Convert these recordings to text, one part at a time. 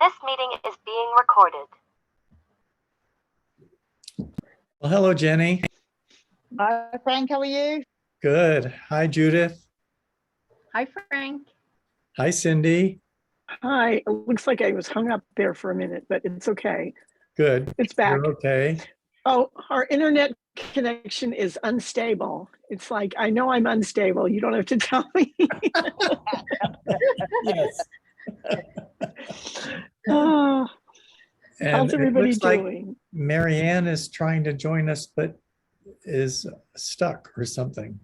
This meeting is being recorded. Well, hello, Jenny. Hi, Frank, how are you? Good. Hi, Judith. Hi, Frank. Hi, Cindy. Hi, it looks like I was hung up there for a minute, but it's okay. Good. It's back. You're okay. Oh, our internet connection is unstable. It's like, I know I'm unstable. You don't have to tell me. Yes. Oh, And how's it everybody looks like doing? Marianne is trying to join us, but is stuck or something.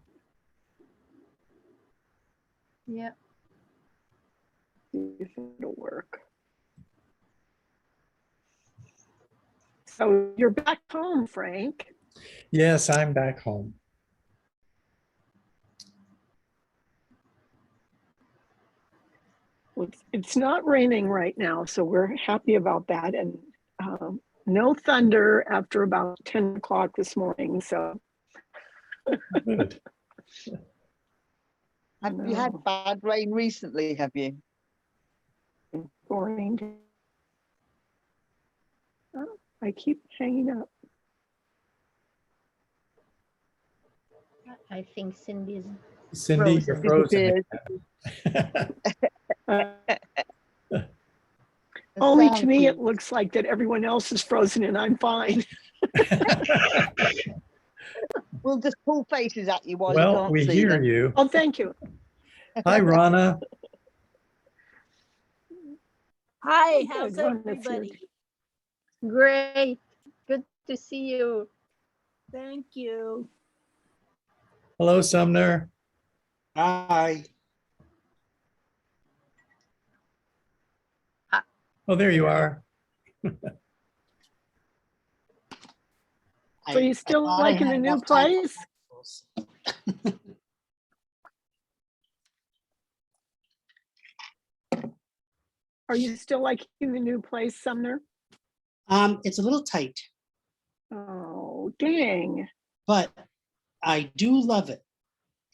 Yeah. See if it'll work. So you're back home, Frank. Yes, I'm back home. It's not raining right now, so we're happy about that. And no thunder after about 10 o'clock this morning. So Good. Have you had bad rain recently, have you? boring. Oh, I keep hanging up. I think Cindy's. Cindy, you're frozen. Only to me, it looks like that everyone else is frozen and I'm fine. We'll just pull faces at you while you Well, can't we see hear them. you. Oh, thank you. Hi, Rana. Hi, Good, how's Rhonda's here. everybody? Great. Good to see you. Thank you. Hello, Sumner. Hi. Oh, there you are. So you still liking the new place? Are you still liking the new place, Sumner? It's a little tight, Oh, dang. but I do love it,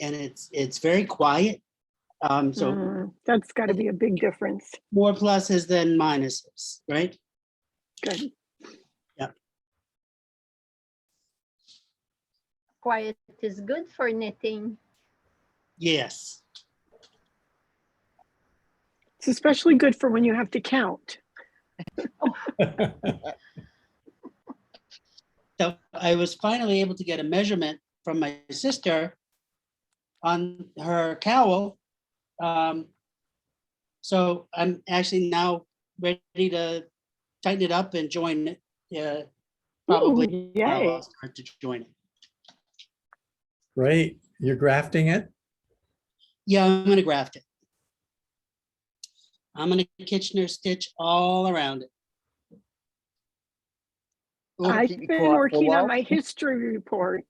and it's very quiet. So That's got to be a big difference. more pluses than minuses, right? Good. Quiet is good for knitting. Yes. It's especially good for when you have to count. So I was finally able to get a measurement from my sister on her cowl. So I'm actually now ready to tighten it up and join it. Probably Ooh, tomorrow yay. I'll start to join it. Great. You're grafting it? Yeah, I'm gonna graft it. I'm gonna Kitchener stitch all around it. I've been working on my history report,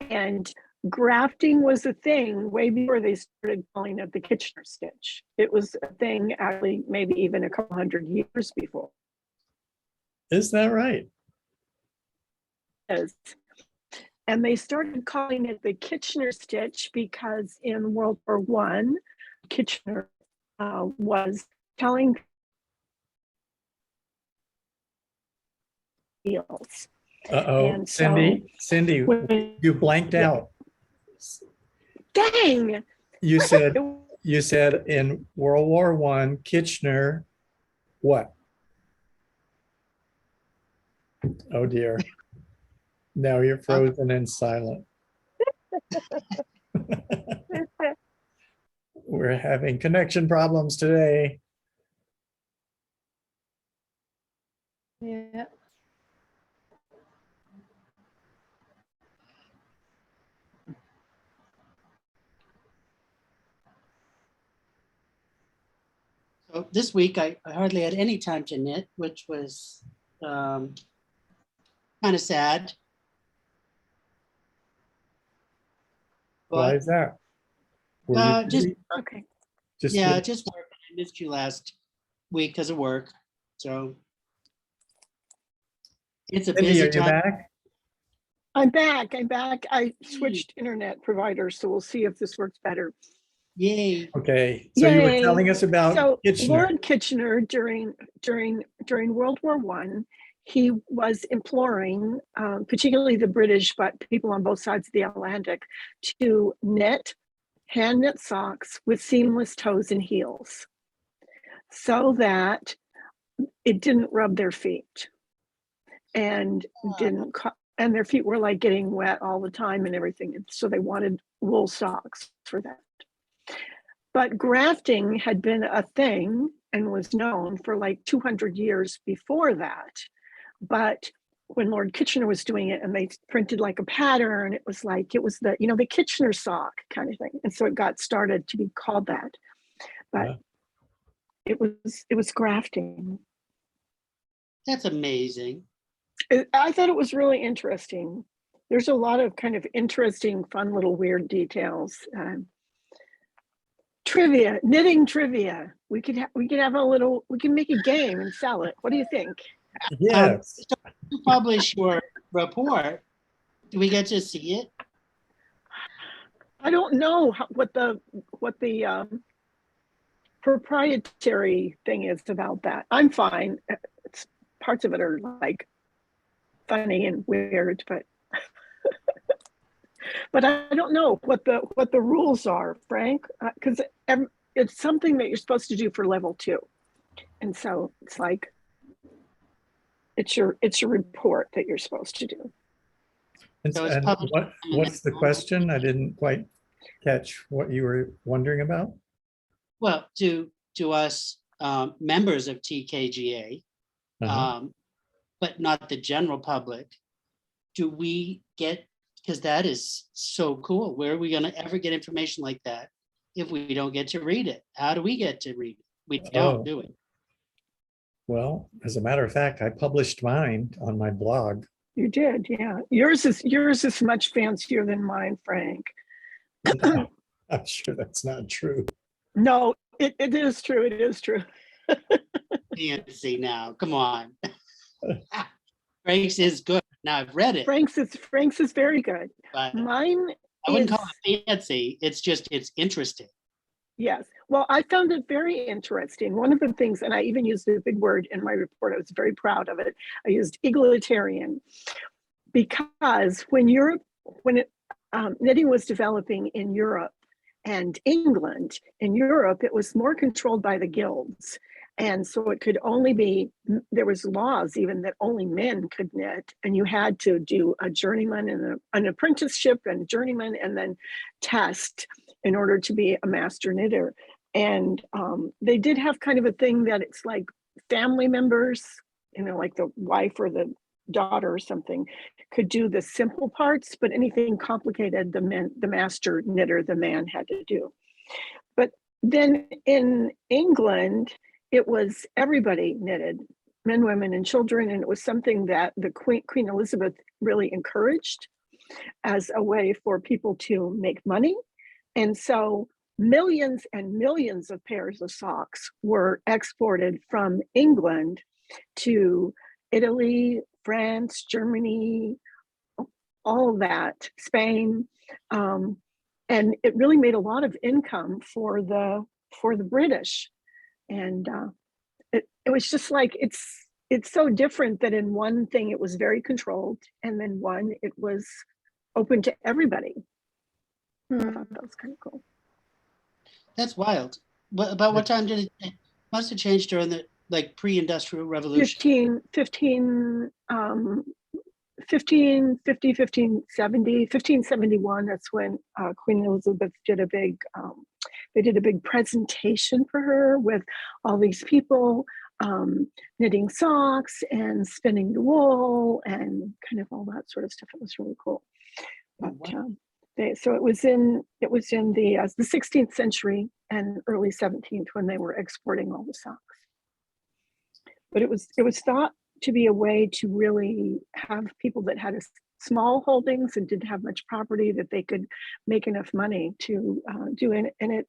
and grafting was a thing way before they started calling it the Kitchener stitch. It was a thing actually maybe even a couple hundred years before. Is that right? Yes. And they started calling it the Kitchener stitch because in World War I, Kitchener was telling deals. Uh-oh, And so Cindy, when- you blanked out. Dang! You said in World War I, Kitchener, what? Oh dear. Now you're frozen and silent. We're having connection problems today. Yeah. So this week I hardly had any time to knit, which was kind of sad. Why But is that? Were you just busy? Okay. yeah, just work. I missed you last week because of work. So it's a Cindy, busy are you time. back? I'm back. I switched internet providers, so we'll see if this works better. Yay. Okay, so you were Yay. telling us about So Kitchener. Lord Kitchener during World War I, he was imploring, particularly the British, but people on both sides of the Atlantic, to hand knit socks with seamless toes and heels, so that it didn't rub their feet and and their feet were like getting wet all the time and everything. And so they wanted wool socks for that. But grafting had been a thing and was known for like 200 years before that. But when Lord Kitchener was doing it and they printed like a pattern, it was the, the Kitchener sock kind of thing. And so it got started to be called that. But Yeah. it was grafting. That's amazing. I thought it was really interesting. There's a lot of kind of interesting, fun little weird details. Knitting trivia. We could make a game and sell it. What do you think? Yes. So you publish your report. Do we get to see it? I don't know what the proprietary thing is about that. I'm fine. Parts of it are like funny and weird, but I don't know what the rules are, Frank, because it's something that you're supposed to do for level 2, and so it's like it's your report that you're supposed to do. So it's And published what's the question? I didn't quite catch what you were wondering about. Well, to us members of TKGA, but not the general public, do we get, because that is so cool, where are we going to ever get information like that if we don't get to read it? How do we get to read it? We don't, do it. Well, as a matter of fact, I published mine on my blog. You did, yeah. Yours is much fancier than mine, Frank. I'm sure that's not true. No, it is true. It is true. Fancy now, come on. Frank's is good. Now I've read it. Frank's is very good. But Mine I wouldn't call it fancy. It's interesting. Yes. Well, I found it very interesting. One of the things, and I even used a big word in my report, I was very proud of it. I used egalitarian, because when knitting was developing in Europe and England, in Europe, it was more controlled by the guilds. And so it could only be, there was laws even that only men could knit, and you had to do a journeyman and an apprenticeship and journeyman and then test in order to be a master knitter. And they did have kind of a thing that it's like family members, like the wife or the daughter or something could do the simple parts, but anything complicated, the master knitter, the man, had to do. But then in England, it was everybody knitted, men, women, and children, and it was something that the Queen Elizabeth really encouraged as a way for people to make money. And so millions and millions of pairs of socks were exported from England to Italy, France, Germany, all of that, Spain. And it really made a lot of income for the British. And it was just like, it's so different that in one thing it was very controlled, and then one it was open to everybody. I thought that was kind of cool. That's wild. About what time did it must have changed during the pre-industrial revolution? 1571, that's when Queen Elizabeth did a big presentation for her with all these people knitting socks and spinning the wool and kind of all that sort of stuff. It was really cool. But so it was in the 16th century and early 17th when they were exporting all the socks. But it was thought to be a way to really have people that had small holdings and didn't have much property, that they could make enough money to do it, and it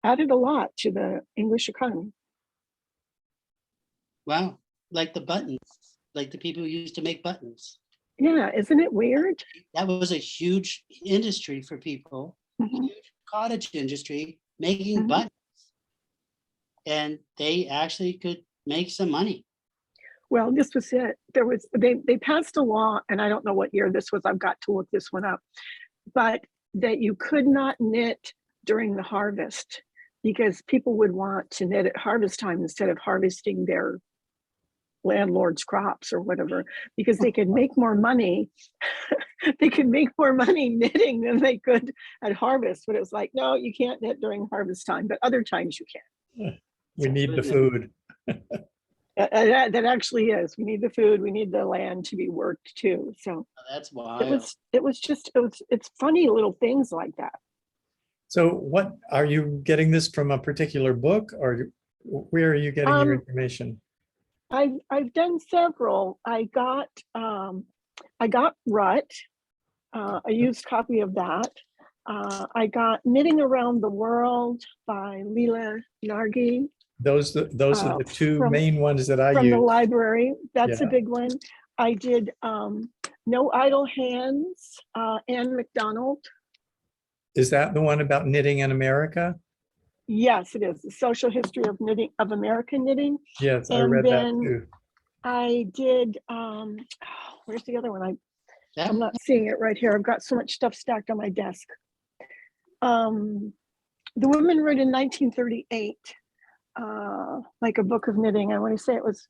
added a lot to the English economy. Wow, like the buttons, like the people who used to make buttons. Yeah, isn't it weird? That was a huge industry for people, huge cottage industry making Mhm. buttons. And they actually could make some money. Well, this was it. They passed a law, and I don't know what year this was. I've got to look this one up, but that you could not knit during the harvest because people would want to knit at harvest time instead of harvesting their landlord's crops or whatever, because they could make more money. They could make more money knitting than they could at harvest. But it was like, no, you can't knit during harvest time, but other times you can. We need the food. That actually is. We need the food. We need the land to be worked too. So That's it wild. it's funny little things like that. So what, are you getting this from a particular book, or where are you getting your information? I've done several. I got Rut, a used copy of that. I got Knitting Around the World by Leela Nargi. Those are the two from- main ones that I from the use. library. That's a Yeah. big one. I did No Idle Hands, Anne McDonald. Is that the one about knitting in America? Yes, it is. The Social History of Knitting, of American Knitting. Yes, I And read that then too. I did, where's the other one? I'm That, not seeing it right here. I've got so much stuff stacked on my desk. The woman wrote in 1938, like a book of knitting. I want to say it was,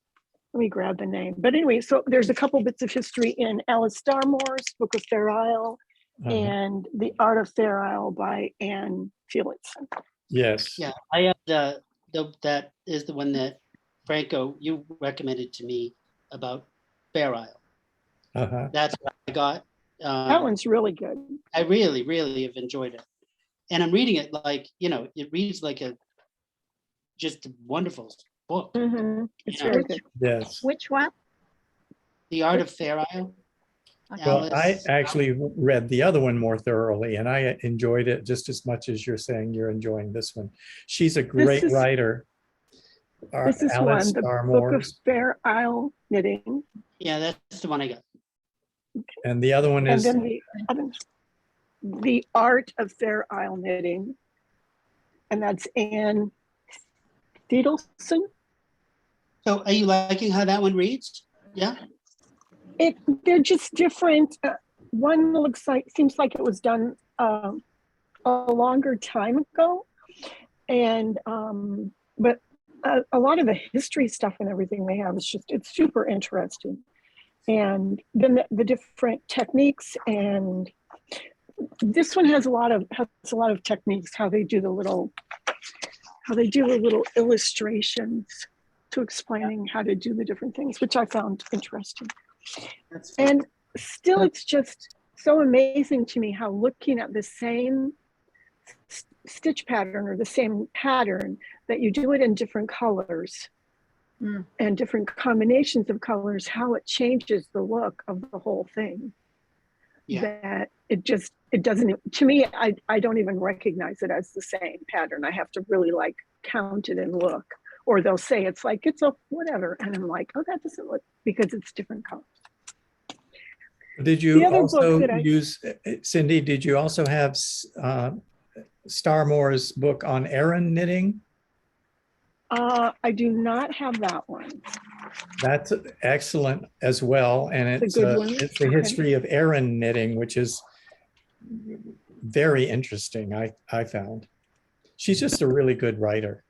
let me grab the name. But anyway, so there's a couple bits of history in Alice Starmore's Book of Fair Isle and The Art of Fair Isle by Anne Felixson. Yes. yeah, I have that is the one that Phrancko, you recommended to me about Fair Isle. Uh-huh. That's what I got. That one's really good. I really, really have enjoyed it. And I'm reading it like, it reads like just a wonderful book. It's Yeah. very good. Yes. Which one? The Art of Fair Isle. Okay. Well, I Alice- actually read the other one more thoroughly, and I enjoyed it just as much as you're saying you're enjoying this one. She's a great is- writer. This is Alice one, the Book of Starmore's, Fair Isle Knitting. Yeah, that's the one I got. and the other one And is, then the Art of Fair Isle Knitting. And that's Anne Thiedelson. So are you liking how that one reads? Yeah. They're just different. One seems like it was done a longer time ago. And, but a lot of the history stuff and everything they have is it's super interesting. And then the different techniques, and this one has a lot of techniques, how they do the little illustrations to explaining how to do the different things, which I found interesting. That's And still, it's just so amazing to me how looking at the same stitch pattern or the same pattern, that you do it in different colors and different combinations of colors, how it changes the look of the whole thing. Yeah. That it doesn't, to me, I don't even recognize it as the same pattern. I have to really like count it and look, or they'll say it's like, it's a whatever. And I'm like, oh, that doesn't look, because it's different colors. did you the other book also that I- use, Cindy, did you also have Starmore's book on Aran knitting? I do not have that one. That's excellent as well. And It's a good one. it's the Okay. history of Aran knitting, which is very interesting, I found. She's just a really good writer.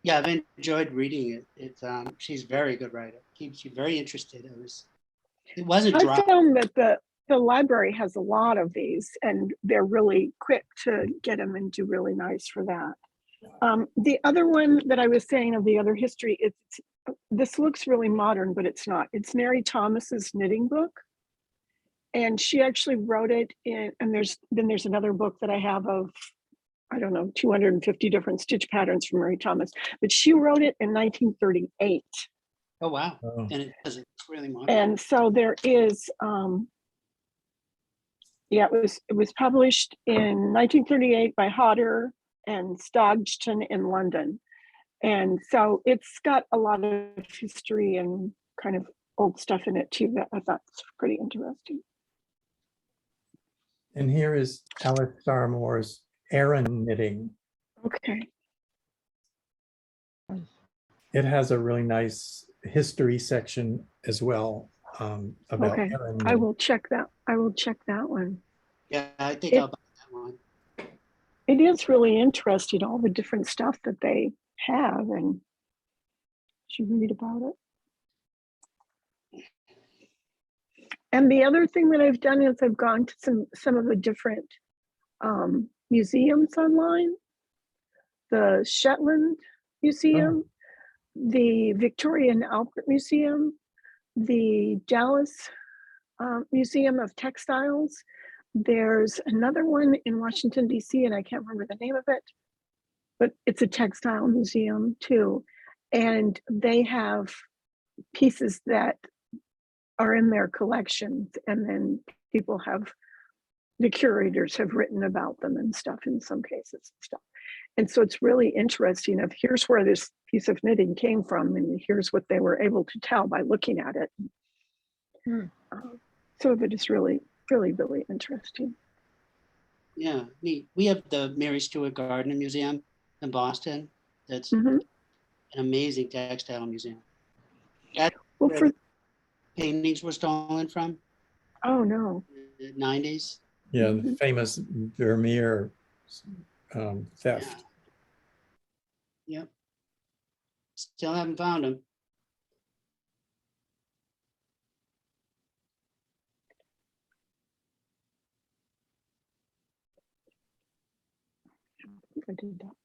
Yeah, I've enjoyed reading it. It's she's a very good writer. Keeps you very interested. It wasn't I dry. found that the library has a lot of these, and they're really quick to get them and do really nice for that. The other one that I was saying of the other history, this looks really modern, but it's not. It's Mary Thomas's knitting book. And she actually wrote it in, and there's another book that I have of, I don't know, 250 different stitch patterns from Mary Thomas, but she wrote it in 1938. Oh, wow. Oh. And it's really modern. And so there is, yeah, it was published in 1938 by Hodder and Stodgton in London. And so it's got a lot of history and kind of old stuff in it too that I thought was pretty interesting. And here is Alice Starmore's Aran knitting. Okay. It has a really nice history section as well, about Okay. Aran I knitting. will check that. I will check that one. Yeah, I think It- I'll buy that one. It is really interesting, all the different stuff that they have, and you read about it. And the other thing that I've done is I've gone to some of the different museums online. The Shetland Museum, the Victoria and Albert Museum, the Dallas Museum of Textiles. There's another one in Washington, D.C., and I can't remember the name of it, but it's a textile museum too. And they have pieces that are in their collections, and then people have, the curators have written about them and stuff in some cases and stuff. And so it's really interesting of here's where this piece of knitting came from, and here's what they were able to tell by looking at it. Some of it is really, really, really interesting. Yeah, neat. We have the Mary Stuart Gardner Museum in Boston. That's Mhm. an amazing textile museum. That's Well, where for, the paintings were stolen from oh no. in the 90s. Yeah, the famous Vermeer theft. Yep. Still haven't found them. I did that.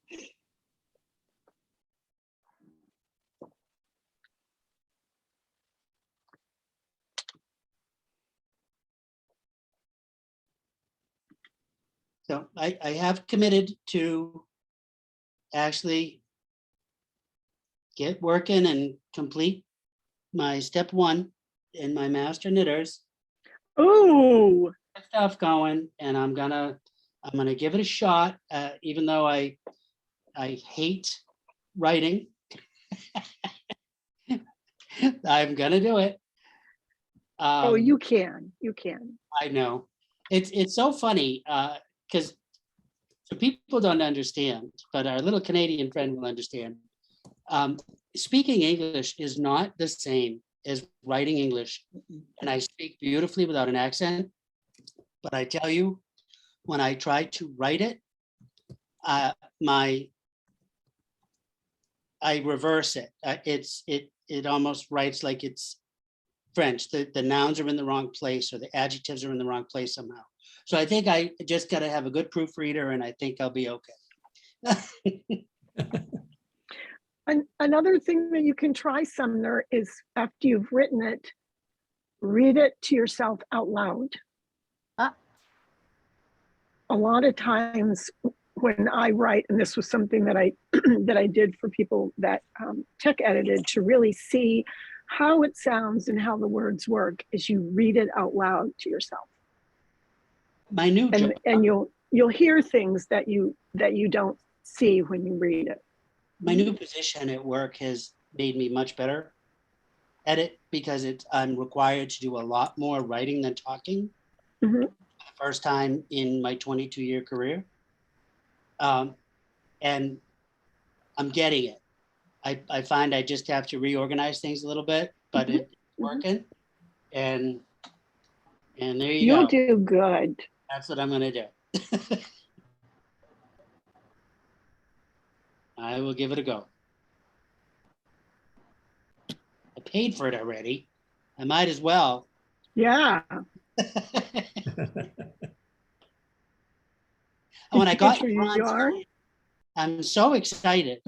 So I have committed to actually get working and complete my step 1 in my master knitters. Oh, Get stuff going, and I'm gonna give it a shot. Even though I hate writing, I'm gonna do it. oh, you can. I know. It's so funny because so people don't understand, but our little Canadian friend will understand. Speaking English is not the same as writing English, and I speak beautifully without an accent. But I tell you, when I try to write it, I reverse it. It almost writes like it's French. The nouns are in the wrong place, or the adjectives are in the wrong place somehow. So I think I just got to have a good proofreader, and I think I'll be okay. Another thing that you can try, Sumner, is after you've written it, read it to yourself out loud. Ah. A lot of times when I write, and this was something that I that I did for people that tech edited, to really see how it sounds and how the words work, is you read it out loud to yourself. My new job, And you'll hear things that you don't see when you read it. my new position at work has made me much better at it because I'm required to do a lot more writing than talking. Mhm. For the first time in my 22-year career. And I'm getting it. I find I just have to reorganize things a little bit, but it's working. And there you You'll go. do good. That's what I'm gonna do. I will give it a go. I paid for it already. I might as well. Yeah. When I Did you got get your Ron's yarn? yarn, I'm so excited.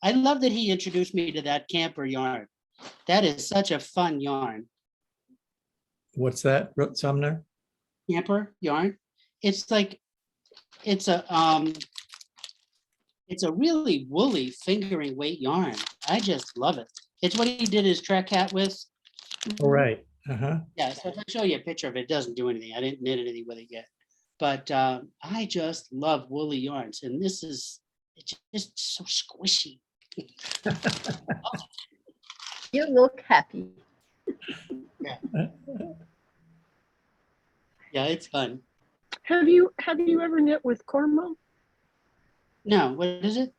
I love that he introduced me to that camper yarn. That is such a fun yarn. What's that, Sumner? Camper yarn. It's like it's a really woolly fingering weight yarn. I just love it. It's what he did his trek hat with. All right. Uh-huh. Yeah, so if I show you a picture of it, it doesn't do anything. I didn't knit anything with it yet. But I just love woolly yarns. And this is, it's just so squishy. You look happy. Yeah, it's fun. Have you ever knit with Cormo? No, what is it?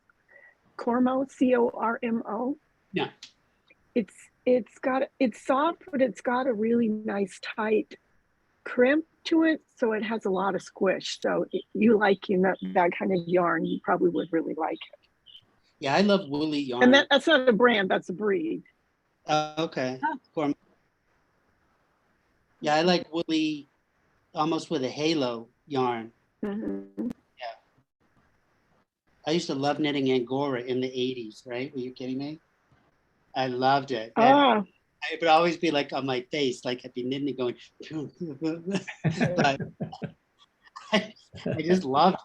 Cormo, Cormo. No. It's soft, but it's got a really nice tight crimp to it, so it has a lot of squish. So you liking that kind of yarn, you probably would really like it. Yeah, I love woolly yarn. And that's not a brand, that's a breed. Okay. Corm- Yeah, I like woolly, almost with a halo yarn. Mhm. I used to love knitting Angora in the 80s, right? Were you kidding me? I loved it. Ah, It would always be like on my face, like I'd be knitting it going, but I just loved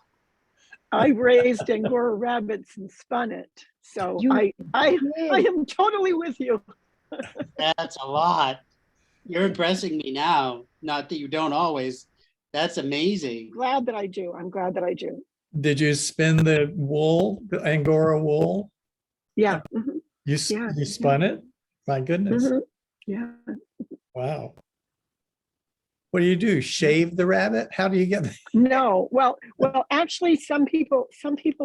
I raised Angora rabbits and spun it. So You I did. am totally with you. it. That's a lot. You're impressing me now. Not that you don't always. That's amazing. Glad that I do. I'm glad that I do. Did you spin the wool, the Angora wool? Yeah. Mhm. Yeah. You spun it? My goodness. Mhm. Yeah. Wow. What do? Shave the rabbit? How do you get? No. Well, actually some people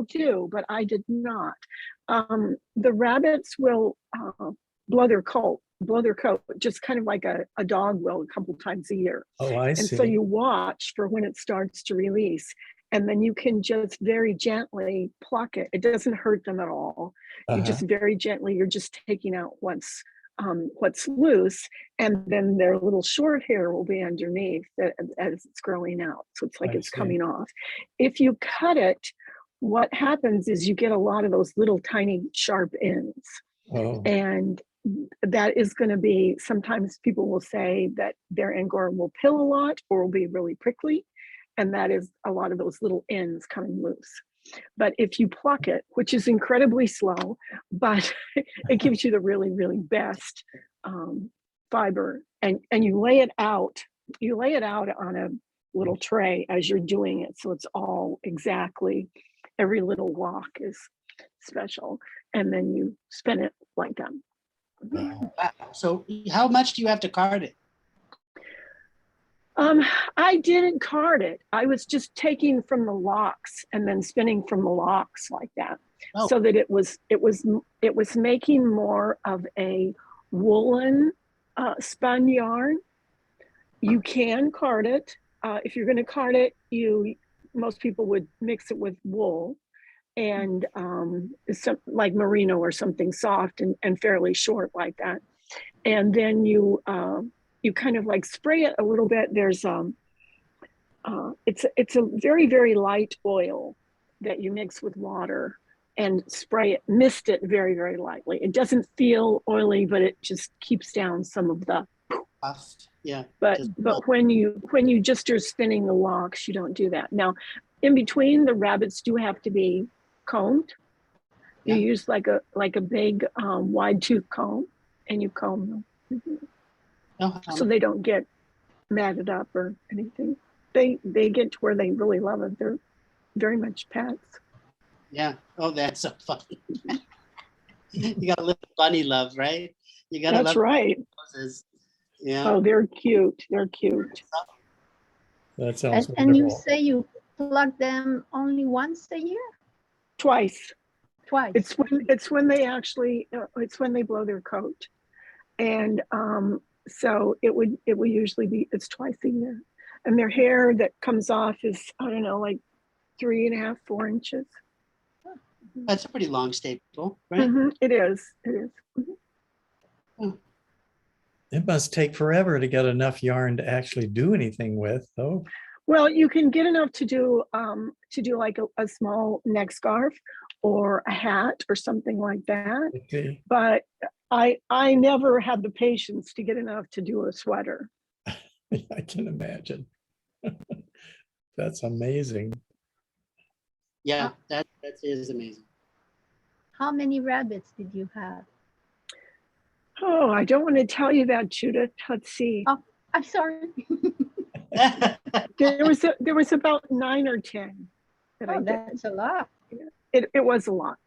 do, but I did not. The rabbits will blow their coat, just kind of like a dog will a couple times a year. Oh, I And see. so you watch for when it starts to release, and then you can just very gently pluck it. It doesn't hurt them at all. You Uh-huh. just very gently, you're just taking out what's loose, and then their little short hair will be underneath as it's growing out. So it's like I it's see. coming off. If you cut it, what happens is you get a lot of those little tiny sharp ends. Oh, And that is going to be, sometimes people will say that their Angora will pill a lot or will be really prickly. And that is a lot of those little ends coming loose. But if you pluck it, which is incredibly slow, but it gives you the really, really best fiber, and you lay it out on a little tray as you're doing it. So it's all exactly, every little walk is special. And then you spin it like that. wow. Wow. So how much do you have to card it? I didn't card it. I was just taking from the locks and then spinning from the locks like that, Oh. so that it was making more of a woolen spun yarn. You can card it. If you're going to card it, most people would mix it with wool and some like merino or something soft and fairly short like that, and then you kind of like spray it a little bit. There's it's a very, very light oil that you mix with water and spray it, mist it very, very lightly. It doesn't feel oily, but it just keeps down some of the Puff. Yeah. but when you just are spinning the locks, you don't do that. Now, in between, the rabbits do have to be combed. You Yeah. use like a big wide tooth comb, and you comb them. Mhm. Oh, So they don't get matted up or anything. They get to where they really love it. They're very much pets. yeah. Oh, that's so funny. You got a little bunny love, right? You got to That's love right. roses. Yeah. Oh, they're cute. They're cute. That sounds And you wonderful. say you plug them only once a year? Twice. Twice? It's when they actually it's when they blow their coat, and so it would usually be, it's twice a year, and their hair that comes off is, I don't know, like 3.5, 4 inches. That's a pretty long staple, right? Mhm, it is. Mhm. It must take forever to get enough yarn to actually do anything with, though. Well, you can get enough to do like a small neck scarf or a hat or something like that. Okay. But I never had the patience to get enough to do a sweater. I can imagine. That's amazing. Yeah, that is amazing. How many rabbits did you have? Oh, I don't want to tell you that, Judith. Let's see. Oh, I'm sorry. There was about 9 or 10 that I Oh, did. that's a lot. It was a lot.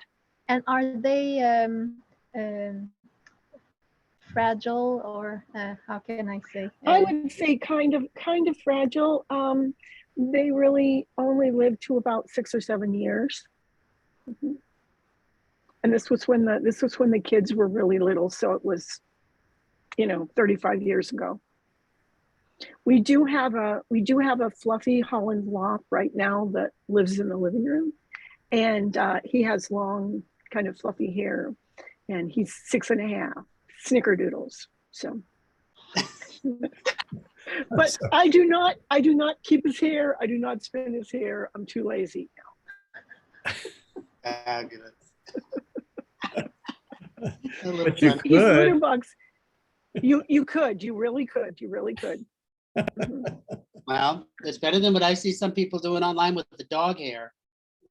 And are they fragile, or how can I say? I would say kind of fragile. They really only lived to about 6 or 7 years. Mhm. And this was when the kids were really little, so it was, 35 years ago. We do have a fluffy Holland Lop right now that lives in the living room, and he has long, kind of fluffy hair, and he's 6.5 snickerdoodles. So, but So- I do not keep his hair. I do not spin his hair. I'm too lazy now. Fabulous. But you He's litter could. bugs. You really could. Mhm. Well, it's better than what I see some people doing online with the dog hair.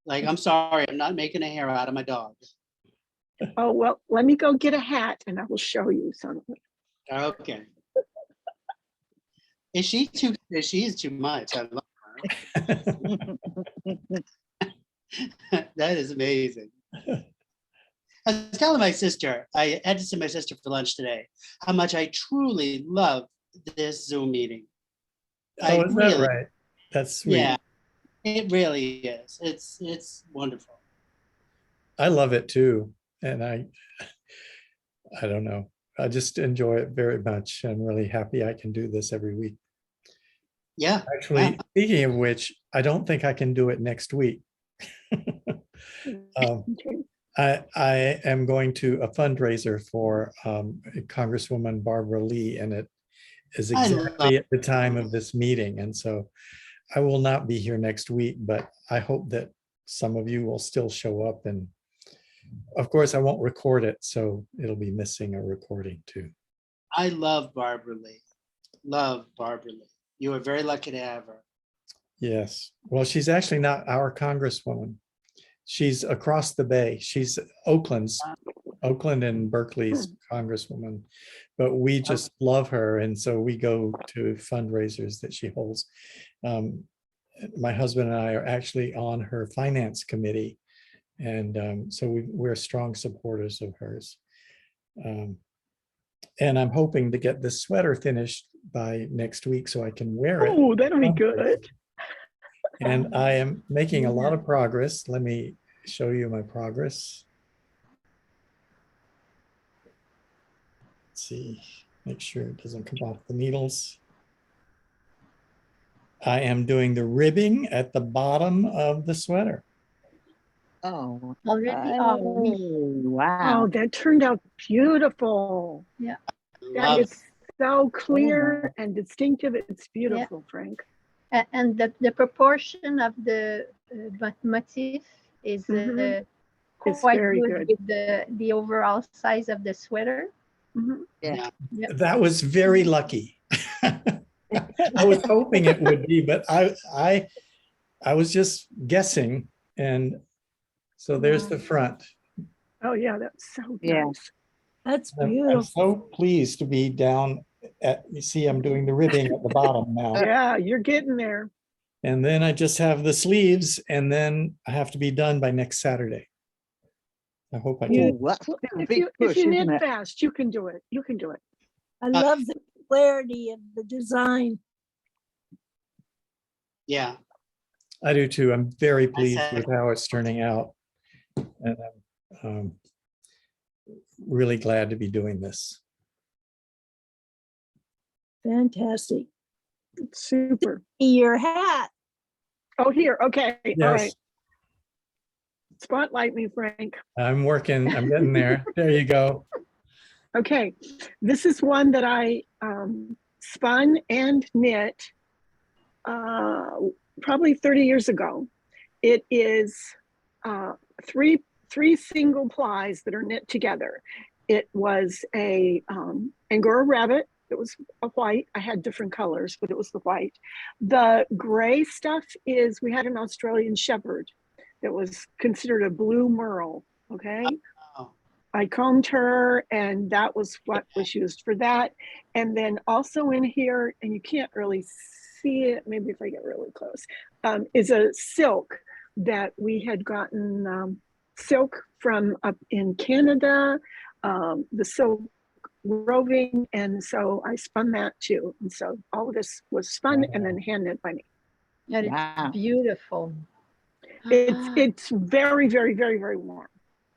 Like, I'm sorry, I'm not making a hair out of my dog. Oh, well, let me go get a hat and I will show you something. Okay. She is too much. I love her. That is amazing. I was telling my sister, I had to see my sister for lunch today, how much I truly love this Zoom meeting. Oh, is that right? That's sweet. Yeah, it really is. It's wonderful. I love it too. And I don't know. I just enjoy it very much. I'm really happy I can do this every week. Yeah. Actually, speaking of which, I don't think I can do it next week. Okay. I am going to a fundraiser for Congresswoman Barbara Lee, and it is I exactly love at the time of this meeting. And so I will not be here next week, but I hope that some of you will still show up. And of course, I won't record it, so it'll be missing a recording too. I love Barbara Lee. Love Barbara Lee. You are very lucky to have her. Yes. Well, she's actually not our Congresswoman. She's across the bay. She's Oakland and Berkeley's Congresswoman, but we just love her. And so we go to fundraisers that she holds. My husband and I are actually on her finance committee. And so we're strong supporters of hers. And I'm hoping to get this sweater finished by next week so I can wear it. Oh, that'll be good. And I am making a lot of progress. Let me show you my progress. Let's see, make sure it doesn't come off the needles. I am doing the ribbing at the bottom of the sweater. Oh, Already. wow. Oh, that turned out beautiful. Yeah. That Love is so clear and distinctive. It's beautiful, Frank. And the proportion of the motif is Mhm. It's quite very good good. with the overall size of the sweater. Mhm. Yeah. That was very lucky. I was hoping it would be, but I was just guessing. And so there's the front. Oh, yeah, that's so Yeah. nice. That's I'm beautiful. so pleased to be down at, you see, I'm doing the ribbing at the bottom now. Yeah, you're getting there. And then I just have the sleeves, and then I have to be done by next Saturday. I hope I can. Ooh, that's Well, a if big you push, knit isn't it? fast, you can do it. You can do it. I love the clarity of the design. Yeah. I do too. I'm very I pleased said- with how it's turning out. And I'm really glad to be doing this. Fantastic. Super. Your hat. Oh, here. Okay. All Yes, right. Spotlight me, Frank. I'm working. I'm getting there. There you go. Okay. This is one that I spun and knit probably 30 years ago. It is three single plies that are knit together. It was a Angora rabbit. It was a white. I had different colors, but it was the white. The gray stuff is, we had an Australian Shepherd that was considered a blue merle, okay? Oh, I combed her, and that was what was used for that. And then also in here, and you can't really see it, maybe if I get really close, is a silk that we had gotten silk from up in Canada, the silk Roving, and so I spun that too. And so all of this was spun and then hand knit by me. And Wow. it's beautiful. It's very, very, very, very warm.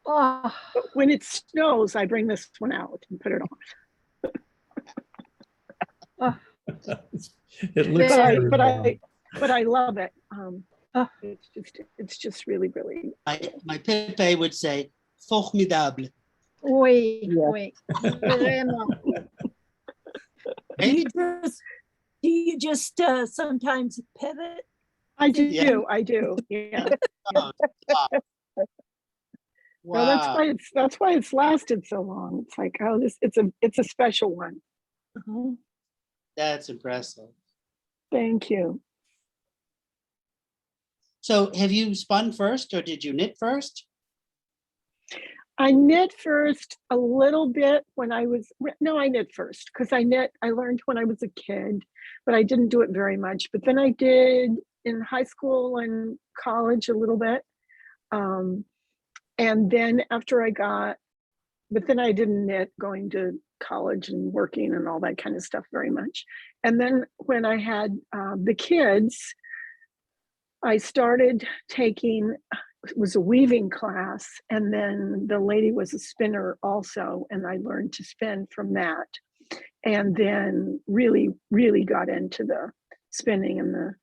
Oh, But when it snows, I bring this one out and put it on. It looks But very warm. But I love it. Oh. It's just really, really. My Pepe would say, formidable. oui, Yeah. oui, vraiment. Do you just sometimes pivot? I do, Yeah. I do. Yeah. Oh, wow. No, that's why it's lasted so long. It's like, oh, it's a special one. Uh-huh. That's impressive. Thank you. So have you spun first or did you knit first? I knit first a little bit when I knit first because I learned when I was a kid, but I didn't do it very much. But then I did in high school and college a little bit. And then but then I didn't knit going to college and working and all that kind of stuff very much. And then when I had the kids, I started taking, it was a weaving class, and then the lady was a spinner also, and I learned to spin from that. And then really, really got into the spinning and the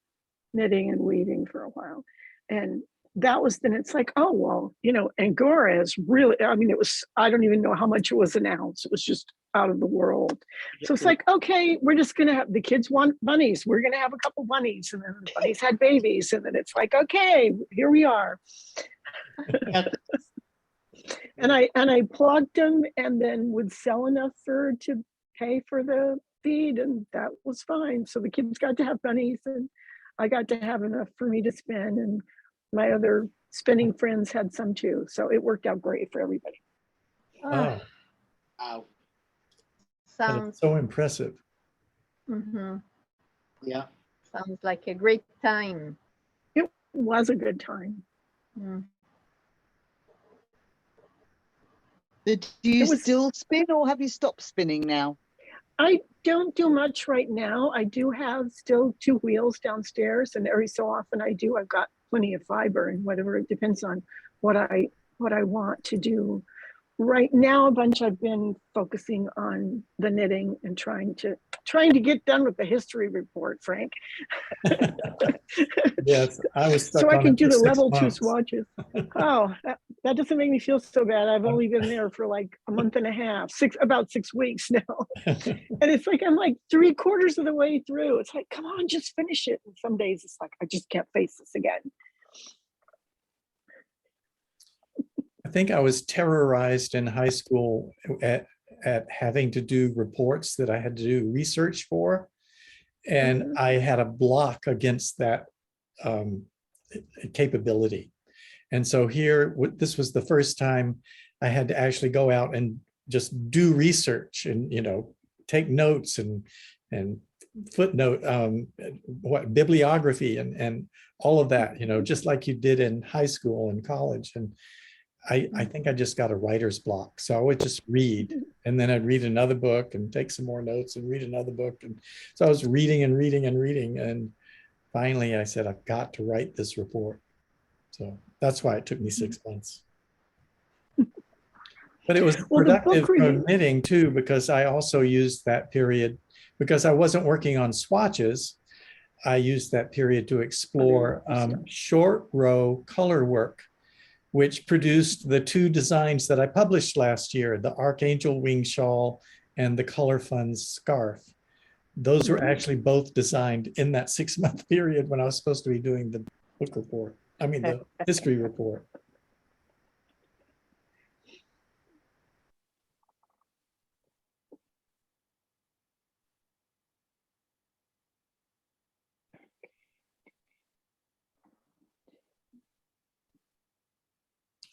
knitting and weaving for a while. And that was, then it's like, oh, well, Angora is really, I mean, I don't even know how much it was an ounce. It was just out of the world. So it's like, okay, we're just going to have, the kids want bunnies. We're going to have a couple bunnies. And then the bunnies had babies. And then it's like, okay, here we are. And I plugged them and then would sell enough to pay for the feed. And that was fine. So the kids got to have bunnies and I got to have enough for me to spin. And my other spinning friends had some too. So it worked out great for everybody. Oh, Wow. that Sounds, is so impressive. Yeah. sounds like a great time. It was a good time. Do you was- still spin or have you stopped spinning now? I don't do much right now. I do have still 2 wheels downstairs, and every so often I've got plenty of fiber and whatever. It depends on what I want to do. Right now, I've been focusing on the knitting and trying to get done with the history report, Frank. Yes, I was stuck So I on can it do for the 6 level 2 months. swatches. Oh, that doesn't make me feel so bad. I've only been there for like a month and a half, about 6 weeks now. And it's like, I'm like 3/4 of the way through. It's like, come on, just finish it. And some days it's like, I just can't face this again. I think I was terrorized in high school at having to do reports that I had to do research for. And I had a block against that capability. And so here, this was the first time I had to actually go out and just do research and, take notes and footnote, bibliography and all of that, just like you did in high school and college. And I think I just got a writer's block. So I would just read, and then I'd read another book and take some more notes and read another book. And so I was reading and reading and reading. And finally I said, I've got to write this report. So that's why it took me 6 months. But it was productive for knitting too, because I also used that period, because I wasn't working on swatches. I used that period to explore short row color work, which produced the 2 designs that I published last year, the Archangel Wing Shawl and the Color Funds Scarf. Those were actually both designed in that 6-month period when I was supposed to be doing the book report. I mean, the history report.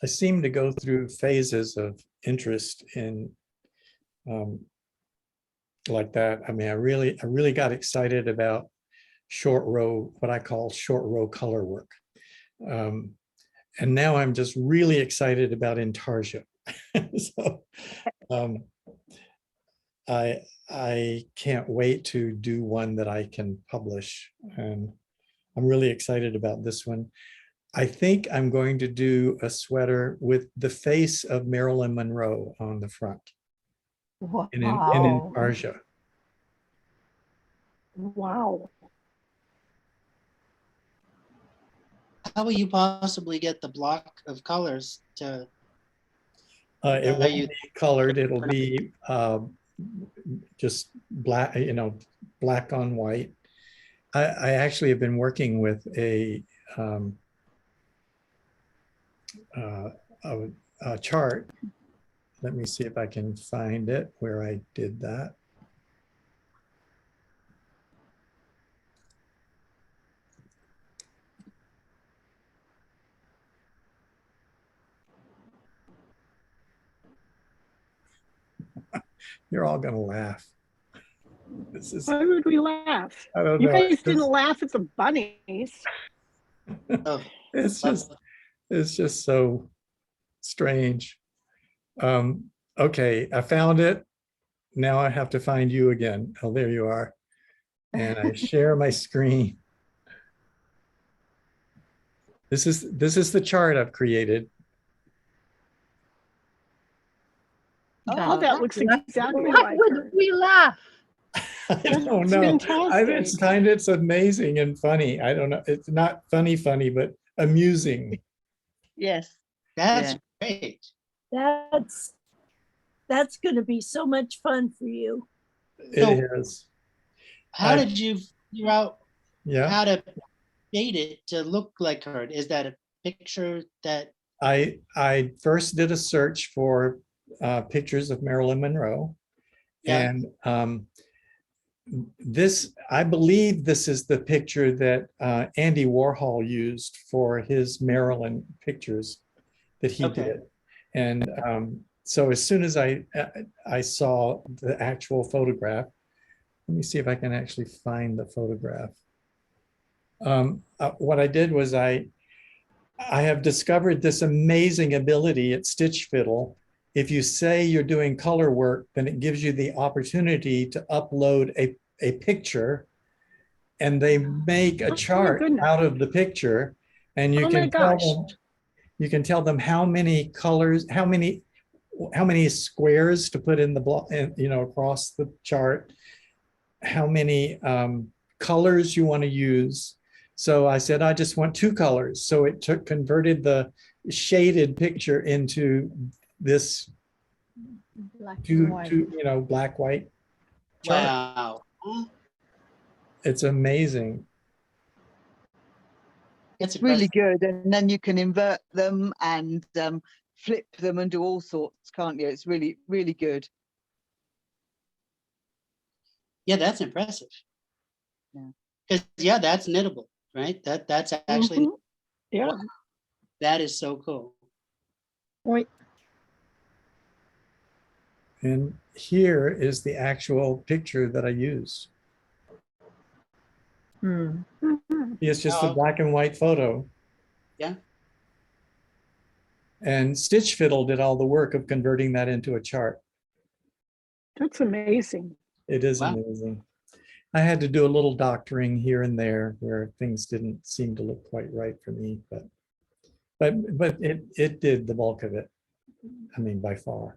I seem to go through phases of interest in like that. I mean, I really got excited about short row, what I call short row color work. And now I'm just really excited about intarsia. So I can't wait to do one that I can publish. And I'm really excited about this one. I think I'm going to do a sweater with the face of Marilyn Monroe on the front in Wow. Intarsia. Wow. How will you possibly get the block of colors to, It Are won't you- be colored. It'll be just black, black on white. I actually have been working with um, uh, a chart. Let me see if I can find it where I did that. You're all gonna laugh. This is, Why would we laugh? I don't You know. guys didn't laugh at the bunnies. oh, It's just so strange. Okay, I found it. Now I have to find you again. Oh, there you are. And I share my screen. This is the chart I've created. Oh, that looks exactly What like would her. we laugh? I don't That's know. fantastic. It's amazing and funny. I don't know. It's not funny, but amusing. Yes. that's Yeah. great. That's going to be so much fun for you. It is. How I- did you figure out Yeah. how to shade it to look like her? Is that a picture that, I first did a search for pictures of Marilyn Monroe. Yeah. And I believe this is the picture that Andy Warhol used for his Marilyn pictures that he Okay. did. And so as soon as I saw the actual photograph, let me see if I can actually find the photograph. What I did was I have discovered this amazing ability at Stitch Fiddle. If you say you're doing color work, then it gives you the opportunity to upload a picture, and they make a Oh my chart goodness. out of the picture, and you Oh my can tell gosh. them, how many colors, how many squares to put in the block, across the chart, how many colors you want to use. So I said, I just want 2 colors. So it converted the shaded picture into this Black and white. black, white chart. wow. It's amazing. That's It's really impressive. good. And then you can invert them and flip them and do all sorts, can't you? It's really, really good. Yeah, that's impressive. Yeah. Because that's knittable, right? That's actually, Mhm. Yeah. wow, that is so cool. Wait, And here is the actual picture that I used. hmm. Mhm. It's just a Oh. black and white photo. Yeah. And Stitch Fiddle did all the work of converting that into a chart. That's amazing. It is Wow. amazing. I had to do a little doctoring here and there where things didn't seem to look quite right for me, but it did the bulk of it. I mean, by far.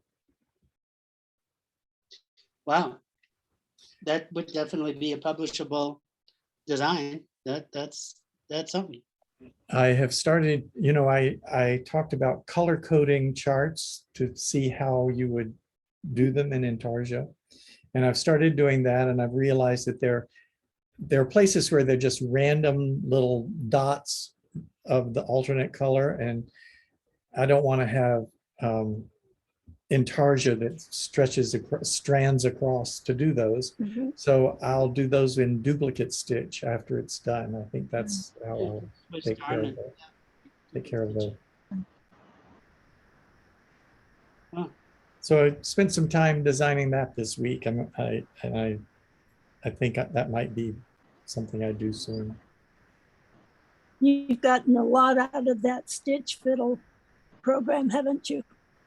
Wow. That would definitely be a publishable design. That's something. I have started, I talked about color coding charts to see how you would do them in Intarsia. And I've started doing that, and I've realized that there are places where they're just random little dots of the alternate color, and I don't want to have Intarsia that stretches strands across to do those. Mhm. So I'll do those in duplicate stitch after it's done. I think that's how I'll Swiss take care of garment. the. Huh. So I spent some time designing that this week, and I think that might be something I do soon. You've gotten a lot out of that Stitch Fiddle program, haven't you?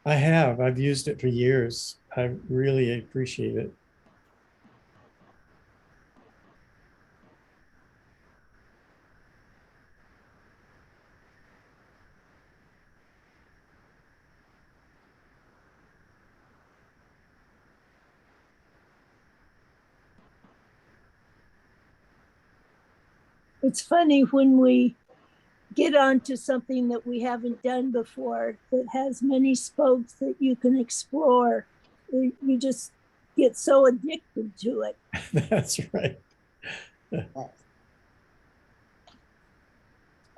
I have. I've used it for years. I really appreciate it. It's funny when we get onto something that we haven't done before that has many spokes that you can explore. You just get so addicted to it. That's right.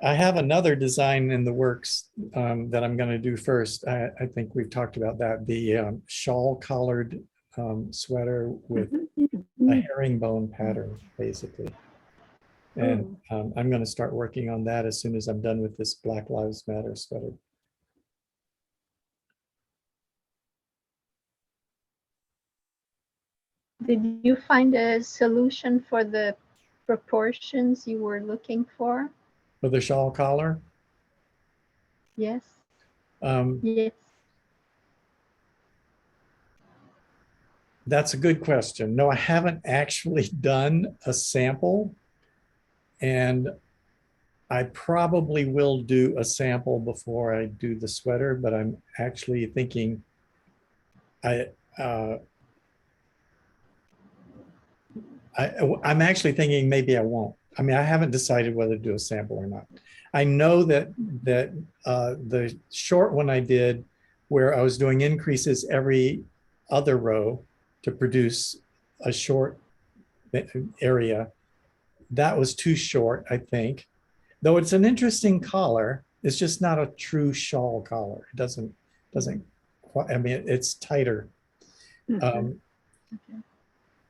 I have another design in the works that I'm going to do first. I think we've talked about that. The shawl collared sweater with a herringbone pattern, basically. And I'm going to start working on that as soon as I'm done with this Black Lives Matter sweater. Did you find a solution for the proportions you were looking for? For the shawl collar? Yes. Um, Yes. That's a good question. No, I haven't actually done a sample. And I probably will do a sample before I do the sweater, but I'm actually thinking I'm actually thinking maybe I won't. I mean, I haven't decided whether to do a sample or not. I know that the short one I did, where I was doing increases every other row to produce a short area, that was too short, I think. Though it's an interesting collar, it's just not a true shawl collar. It doesn't quite, I mean, it's tighter. Mhm.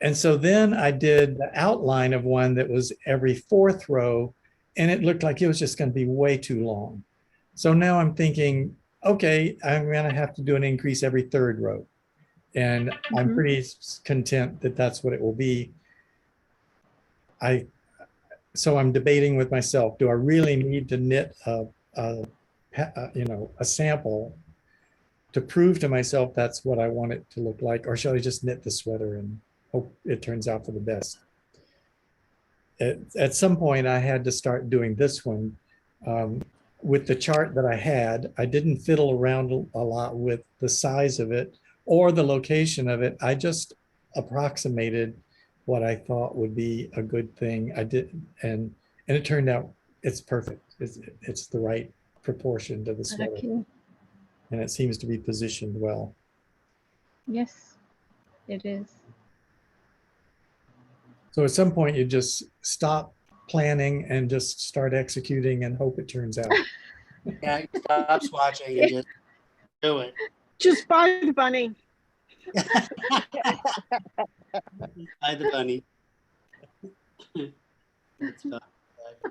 And so then I did the outline of one that was every fourth row, and it looked like it was just going to be way too long. So now I'm thinking, okay, I'm going to have to do an increase every third row. And I'm pretty content that that's what it will be. So I'm debating with myself, do I really need to knit a sample to prove to myself that's what I want it to look like, or should I just knit the sweater and hope it turns out for the best? At some point, I had to start doing this one. With the chart that I had, I didn't fiddle around a lot with the size of it or the location of it. I just approximated what I thought would be a good thing. I did, and it turned out it's perfect. It's the right proportion to the sweater. Okay. And it seems to be positioned well. Yes, it is. So at some point you just stop planning and just start executing and hope it turns out. Yeah, stop swatching and just do it. Just buy the bunny. Buy the bunny. That's fun.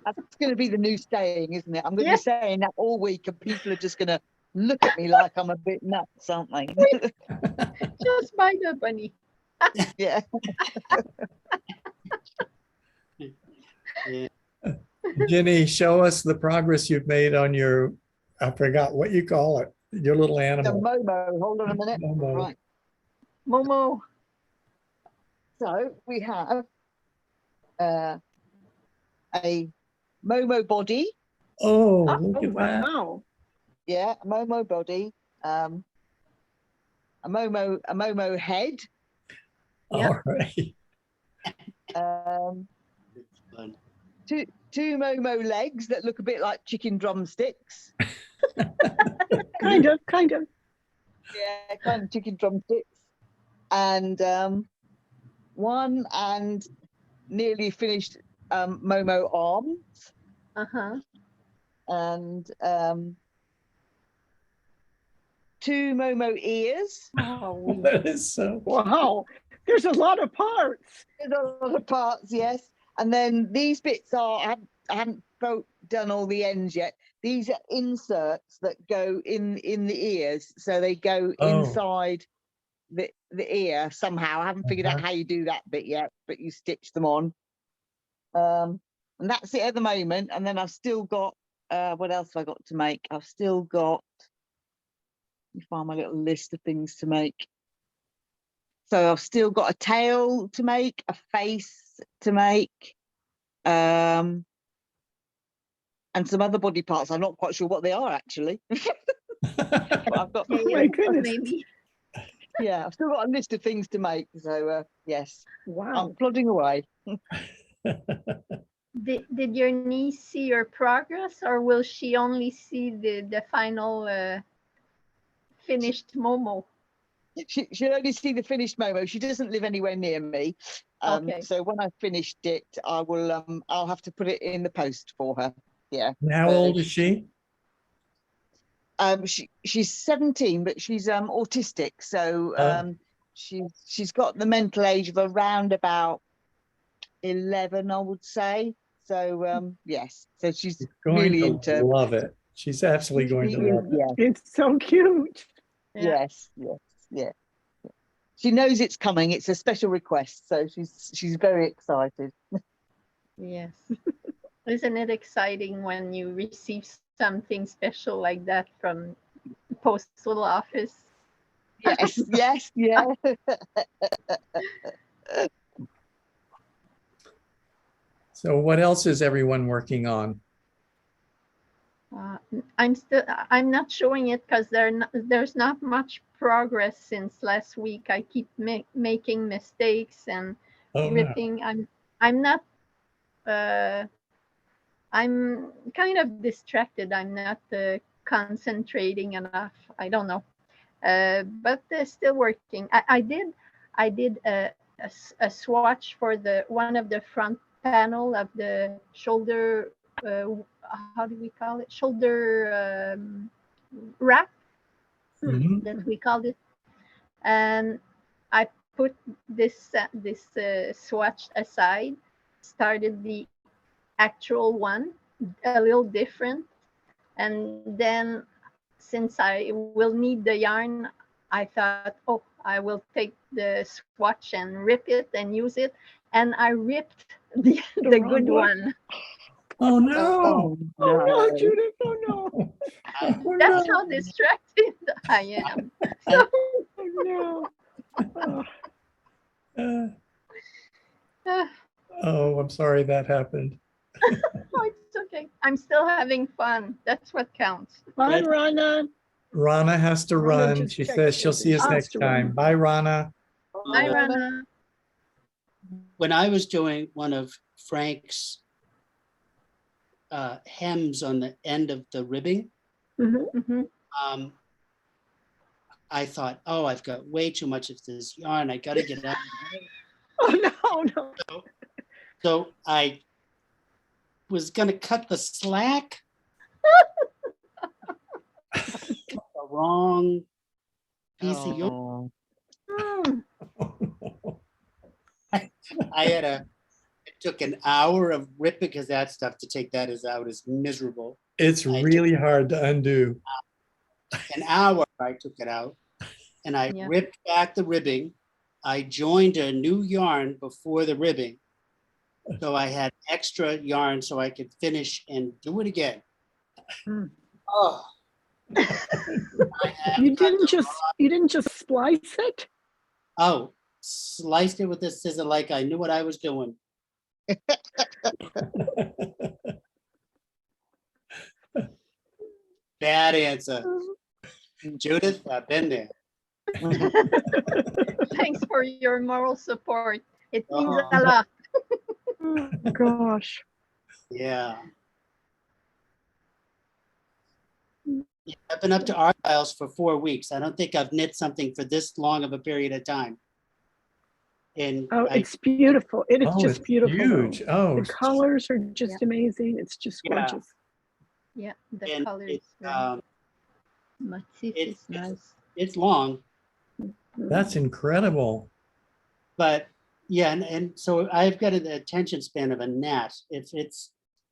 That's going to be the new saying, isn't it? I'm going to be saying that all week, and people are just going to look at me like I'm a bit nuts, aren't they? Just buy the bunny. Yeah. Yeah. Jenny, show us the progress you've made on your, I forgot what you call it, your little The animal. Momo. Hold on a minute. Momo. Right. Momo. So we have a Momo body. Oh, Oh, look at that. wow. Yeah, a Momo body. A Momo head. All right. It's fun. Two Momo legs that look a bit like chicken drumsticks. Kind of. Yeah, kind of chicken drumsticks. And one and nearly finished Momo arms. Uh-huh. And two Momo ears. Oh, That is so. wow. There's a lot of parts. There's a lot of parts, yes. And then these bits are, I haven't done all the ends yet. These are inserts that go in the ears. So they go inside the ear somehow. I haven't figured out how you do that bit yet, but you stitch them on. And that's it at the moment. And then I've still got, what else have I got to make? I've still got, let me find my little list of things to make. So I've still got a tail to make, a face to make, and some other body parts. I'm not quite sure what they are actually. But I've got, Oh my goodness. Maybe. yeah, I've still got a list of things to make. So yes, Wow. I'm plodding away. Did your niece see your progress, or will she only see the final finished Momo? She'll only see the finished Momo. She doesn't live anywhere near me. Okay. So when I finished it, I will I'll have to put it in the post for her. Yeah. And how So old is she? She's 17, but she's autistic. So Oh. she's got the mental age of around about 11, I would say. So yes. So she's She's going really to into love it. She's absolutely going to She is, love it. yes, It's so cute. Yeah. yes. She knows it's coming. It's a special request, so she's very excited. Yes. Isn't it exciting when you receive something special like that from the postal office? Yes, yeah. So what else is everyone working on? I'm not showing it because there's not much progress since last week. I keep making mistakes and Oh, no. ripping. I'm not. I'm kind of distracted. I'm not concentrating enough. I don't know. But still working. I did a swatch for the one of the front panel of the shoulder. How do we call it? Shoulder wrap Mhm. that we called it, and I put this swatch aside. Started the actual one, a little different, and then since I will need the yarn, I thought, oh, I will take the swatch and rip it and use it. And I ripped the wrong good one. one. Oh, no. Oh no, Judith, oh no. Oh, That's no. how distracted I am. Oh no. Oh, Uh, Uh, oh, I'm sorry that happened. oh, it's okay. I'm still having fun. That's what counts. bye, Rana. Rana has to Rana run. just She texted says she'll that see us she has next to run. time. Bye, Rana. Bye, Rana. When I was doing one of Frank's hems on the end of the ribbing, Mhm. I thought, oh, I've got way too much of this yarn. I got to get out. Oh no. So I was going to cut the slack. The wrong piece of yarn. Oh, Mm. It took an hour of ripping because that stuff to take that out is miserable. It's I really hard to undo. An hour I took it out and I Yeah. ripped back the ribbing. I joined a new yarn before the ribbing. So I had extra yarn so I could finish and do it again. Mm. Oh. You didn't just splice it? Oh, sliced it with a scissor like I knew what I was doing. Bad answer. Judith, I've been there. Thanks for your moral support. It means Oh. a lot. Oh gosh. Yeah. I've been up to Argyle's for 4 weeks. I don't think I've knit something for this long of a period of time. And Oh, it's beautiful. It is Oh, just it's beautiful. huge. Though. Oh, The colors are just amazing. It's just Yeah. gorgeous. Yeah, the and colors. it's, Motif it- is nice. it's long, that's incredible. but yeah, and so I've got an attention span of a gnat. If it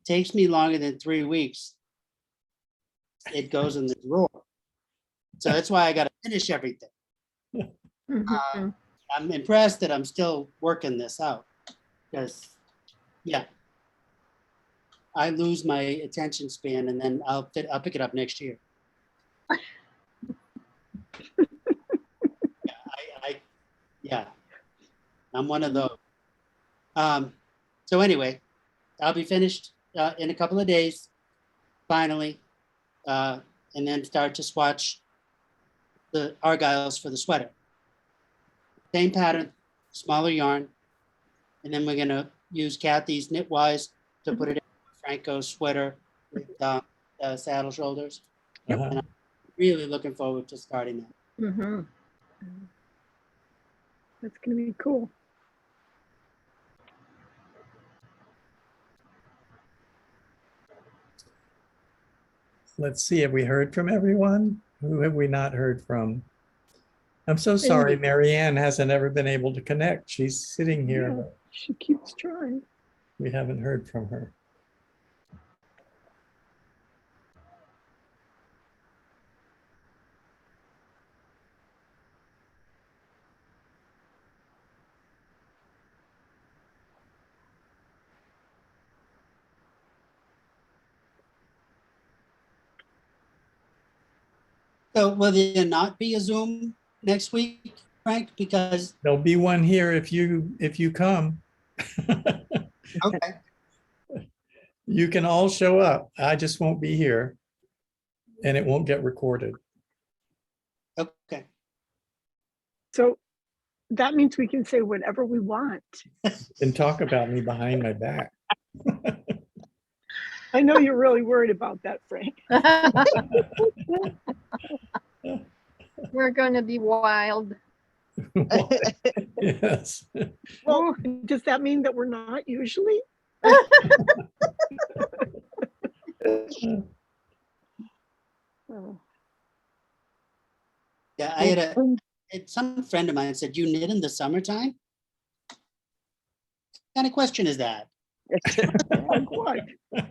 takes me longer than 3 weeks, it goes in the drawer. So that's why I got to finish everything. Mhm. I'm impressed that I'm still working this out because, yeah, I lose my attention span and then I'll pick it up next year. Yeah, I'm one of those. So anyway, I'll be finished in a couple of days, finally, and then start to swatch the Argyles for the sweater. Same pattern, smaller yarn, and then we're gonna use Kathy's Knitwise to put it in Phrancko sweater with saddle shoulders. Uh-huh. Really looking forward to starting that. Mhm. That's gonna be cool. Let's see, have we heard from everyone? Who have we not heard from? I'm so sorry, Amy. Marianne hasn't ever been able to connect. She's sitting here, Yeah, but she keeps trying. we haven't heard from her. So will there not be a Zoom next week, Frank? Because, There'll be one here if you come. okay, You can all show up. I just won't be here. And it won't get recorded. okay. So that means we can say whatever we want. And talk about me behind my back. I know you're really worried about that, Frank. We're gonna be wild. Yes. Well, does that mean that we're not usually? Oh, Yeah, I had some friend of mine said, you knit in the summertime? What kind of question is that? like what?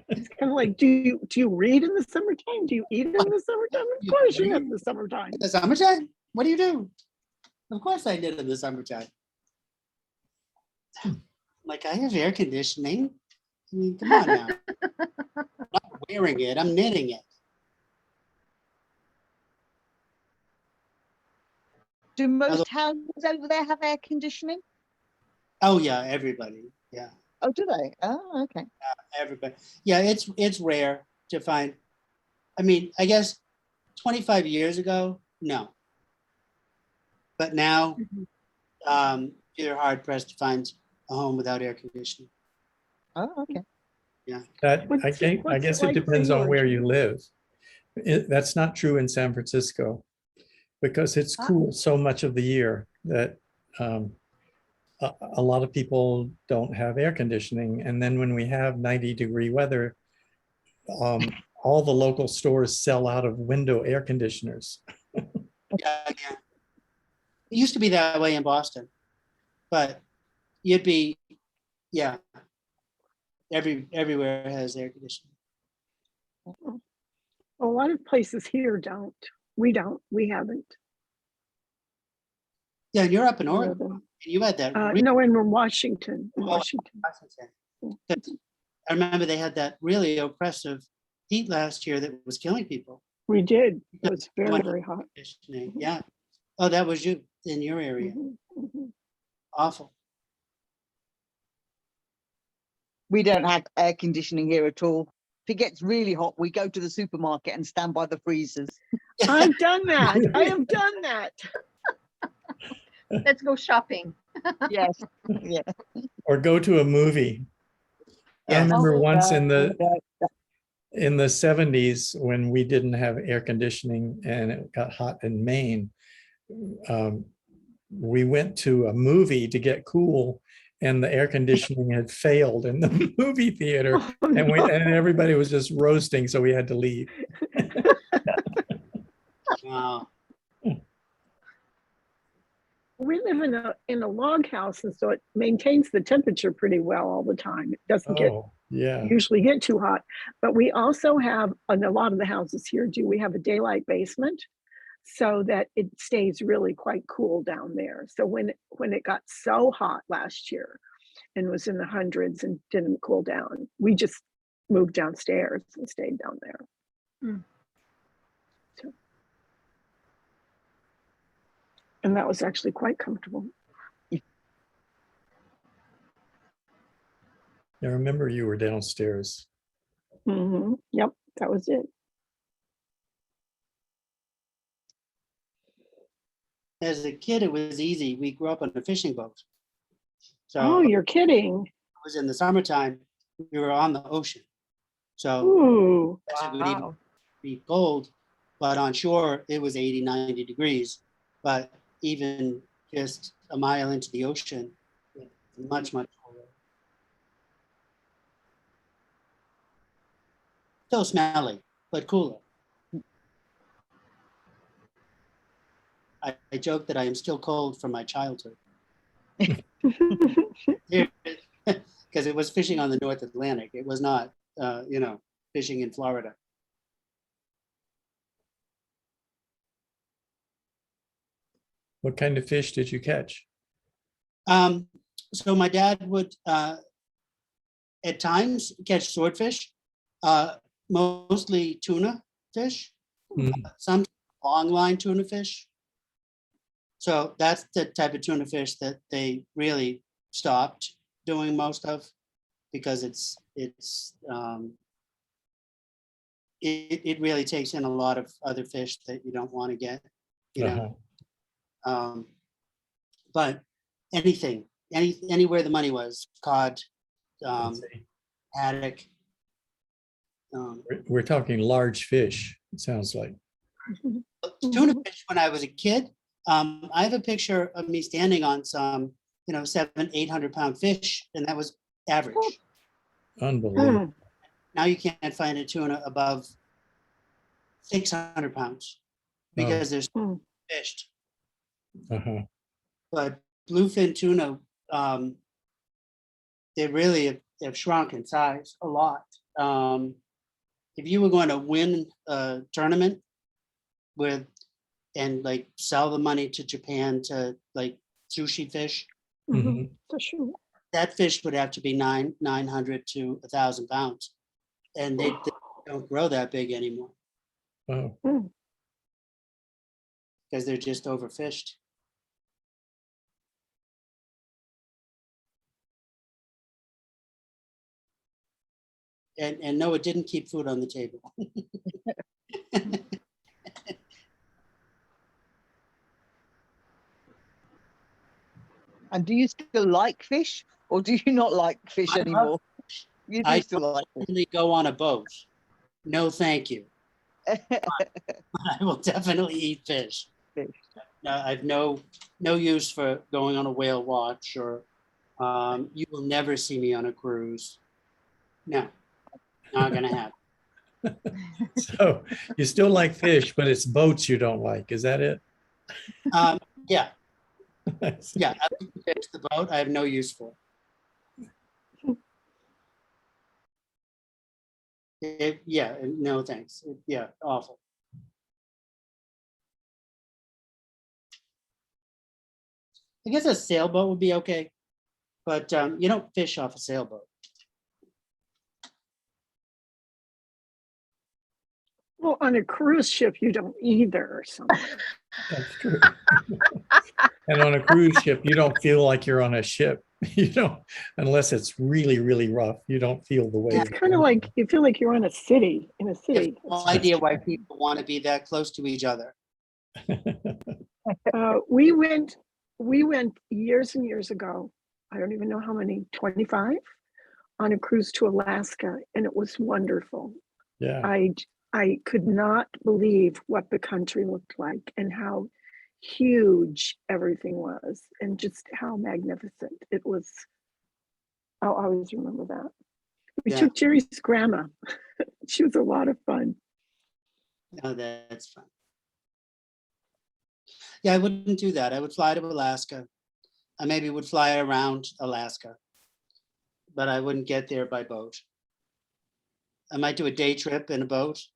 It's kind of like, do you read in the summertime? Do you eat in the summertime? Of course you knit in the summertime. In the summertime? What do you do? Of course I knit in the summertime. Like, I have air conditioning. I mean, come on now. I'm not wearing it, I'm knitting it. Do most houses over there have air conditioning? Oh yeah, everybody, yeah. Oh, do they? Oh, okay. Everybody. Yeah, it's rare to find. I mean, I guess 25 years ago, no. But now, you're hard pressed to find a home without air conditioning. Oh, okay. Yeah. That, What's I it guess like it where depends you on are, where Jim? you live. That's not true in San Francisco because it's cool so much of the year that a lot of people don't have air conditioning. And then when we have 90-degree weather, all the local stores sell out of window air conditioners. Yeah, yeah. It used to be that way in Boston, but you'd be, yeah. Everywhere has air conditioning. A lot of places here don't. We don't. We haven't. Yeah, and you're up in You know, Oregon. You had that. no, in Washington. In Washington. I remember they had that really oppressive heat last year that was killing people. We did. It was very, very hot. Yeah. Oh, that was you in your area. Awful. We don't have air conditioning here at all. If it gets really hot, we go to the supermarket and stand by the freezers. I've done that. I have done that. Let's go shopping. Yes. Yeah. Or go to a movie. I Yes. remember once in the Yeah. 70s when we didn't have air conditioning and it got hot in Maine. We went to a movie to get cool and the air conditioning had failed in the movie theater. Oh, And no. everybody was just roasting, so we had to leave. Wow. We live in a log house, and so it maintains the temperature pretty well all the time. It doesn't Oh, yeah. usually get too hot. But we also have, and a lot of the houses here do, we have a daylight basement so that it stays really quite cool down there. So when it got so hot last year and was in the hundreds and didn't cool down, we just moved downstairs and stayed down there. Mm. So, and that was actually quite comfortable. I remember you were downstairs. Yep, that was it. As a kid, it was easy. We grew up on a fishing boat. So Oh, you're kidding. it was in the summertime. we were on the ocean. So Ooh, it would even be cold, but on shore it was 80, 90 degrees. But even just a mile into the ocean, it's much, much colder. Still smelly, but cooler. I joke that I am still cold from my childhood. Because it was fishing on the North Atlantic. It was not, fishing in Florida. What kind of fish did you catch? So my dad would at times catch swordfish, mostly tuna fish, some long line tuna fish. So that's the type of tuna fish that they really stopped doing most of, because it really takes in a lot of other fish that you don't want to get, but anywhere the money was, cod, haddock. We're talking large fish, it sounds like. Tuna fish when I was a kid. I have a picture of me standing on some, 700-800 pound fish, and that was average. Unbelievable. Now you can't find a tuna above 600 pounds because there's fished. But bluefin tuna, they really have shrunk in size a lot. If you were going to win a tournament and like sell the money to Japan to like sushi fish, for sure. that fish would have to be 900 to 1,000 pounds, and they don't grow that big anymore. Wow. Because they're just overfished. And no, it didn't keep food on the table. And do you still like fish, or do you not like fish anymore? You do I still like fish. only go on a boat. No, thank you. I will definitely eat fish. I've no use for going on a whale watch, or you will never see me on a cruise. No, not gonna happen. So you still like fish, but it's boats you don't like. Is that it? Yeah. Yeah, I like to fish the boat. I have no use for it. No thanks. Awful. I guess a sailboat would be okay, but you don't fish off a sailboat. Well, on a cruise ship, you don't either, or something. That's true. And on a cruise ship, you don't feel like you're on a ship. You don't, unless it's really, really rough. You don't feel the way. It's kind of like you feel like you're in a city. I have no idea why people want to be that close to each other. We went years and years ago. I don't even know how many, 25, on a cruise to Alaska, and it was wonderful. Yeah. I could not believe what the country looked like and how huge everything was, and just how magnificent it was. I'll always remember that. We took Jerry's grandma. She was a lot of fun. Oh, that's fun. Yeah, I wouldn't do that. I would fly to Alaska. I maybe would fly around Alaska, but I wouldn't get there by boat. I might do a day trip in a boat.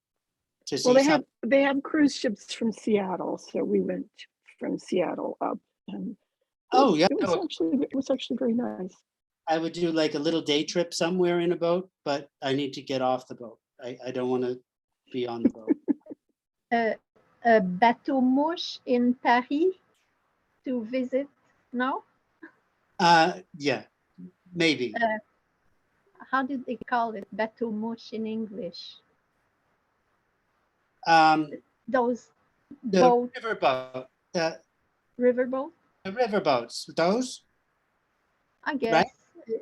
Well, they have cruise ships from Seattle, so we went from Seattle up, and it was actually very nice. I would do like a little day trip somewhere in a boat, but I need to get off the boat. I don't want to be on the boat. A bateau mouche in Paris to visit now? Yeah, maybe. How did they call it? Bateau mouche in English? Those boats. Riverboat. Riverboat? The riverboats. Those? I guess right?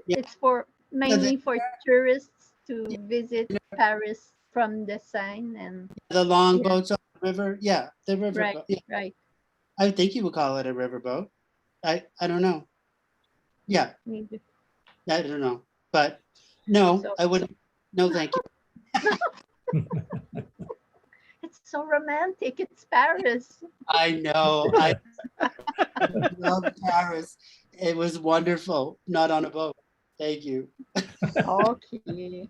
it's for mainly for tourists to visit Paris from the Seine and The long Yeah. boats on the river, yeah, the river right, boat. Yeah, right. I think you would call it a riverboat. I don't know. Yeah, Maybe. I don't know, but no, So- I wouldn't. No, thank you. It's so romantic. It's Paris. I know. I love Paris. It was wonderful. Not on a boat. Thank you. Okay.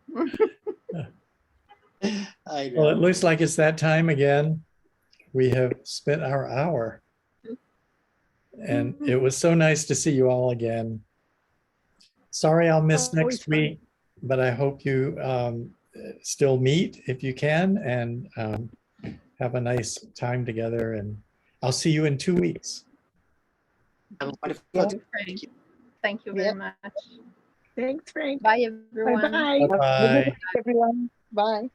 I Well, it know. looks like it's that time again. We have spent our hour. And it was so nice to see you all again. Sorry I'll miss Always next fun. week, but I hope you still meet if you can and have a nice time together. And I'll see you in 2 weeks. Have a wonderful Yeah. day. Frank. Thank you very Yep. much. Thanks, Frank. Bye, everyone. Bye-bye. Bye-bye. Everyone, bye.